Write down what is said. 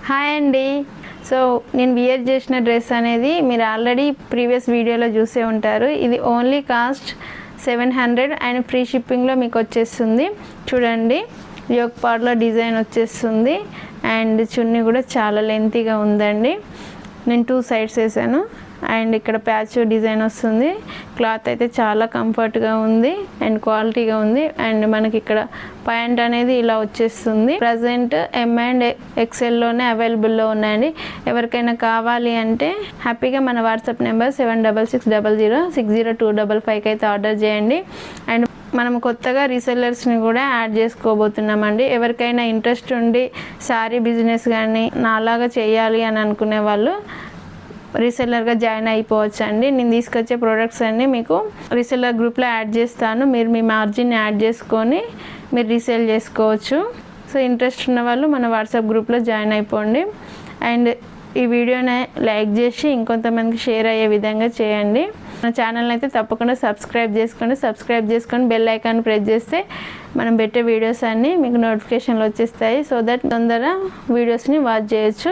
Hi అండి. So నేను we're చేసిన డ్రెస్ అనేది మీరు ఆల్రెడీ ప్రీవియస్ వీడియోలో చూసే ఉంటారు. ఇది ఓన్లీ కాస్ట్ 700 అండ్ ఫ్రీ షిప్పింగ్లో మీకు వచ్చేస్తుంది. చూడండి, యోక్ పార్ట్లో డిజైన్ వచ్చేస్తుంది అండ్ చున్నీ కూడా చాలా లెంతీగా ఉందండి. నేను 2 సైడ్స్ వేసాను అండ్ ఇక్కడ ప్యాచ్ డిజైన్ వస్తుంది. క్లాత్ అయితే చాలా కంఫర్ట్గా ఉంది అండ్ క్వాలిటీగా ఉంది. అండ్ మనకి ఇక్కడ ప్యాంట్ అనేది ఇలా వచ్చేస్తుంది. ప్రజెంట్ ఎం అండ్ ఎక్సెల్లోనే అవైలబుల్లో ఉన్నాయండి. ఎవరికైనా కావాలి అంటే హ్యాపీగా మన వాట్సాప్ నెంబర్ 7660060255 అయితే ఆర్డర్ చేయండి. అండ్ మనం కొత్తగా రీసెల్లర్స్ని కూడా యాడ్ చేసుకోబోతున్నామండి. ఎవరికైనా ఇంట్రెస్ట్ ఉండి శారీ బిజినెస్ కానీ నాలాగా చేయాలి అని అనుకునే వాళ్ళు రీసెల్లర్గా జాయిన్ అయిపోవచ్చు అండి. నేను తీసుకొచ్చే ప్రోడక్ట్స్ అన్నీ మీకు రీసెల్లర్ గ్రూప్లో యాడ్ చేస్తాను. మీరు మీ మార్జిన్ యాడ్ చేసుకొని మీరు రీసేల్ చేసుకోవచ్చు. సో ఇంట్రెస్ట్ ఉన్న వాళ్ళు మన వాట్సాప్ గ్రూప్లో జాయిన్ అయిపోండి. అండ్ ఈ వీడియోని లైక్ చేసి ఇంకొంతమందికి షేర్ అయ్యే విధంగా చేయండి. మన ఛానల్ని అయితే తప్పకుండా సబ్స్క్రైబ్ చేసుకొని బెల్ ఐకాన్ ప్రెస్ చేస్తే మనం పెట్టే వీడియోస్ అన్నీ మీకు నోటిఫికేషన్లు వచ్చేస్తాయి. సో దట్ తొందరగా వీడియోస్ని వాచ్ చేయొచ్చు.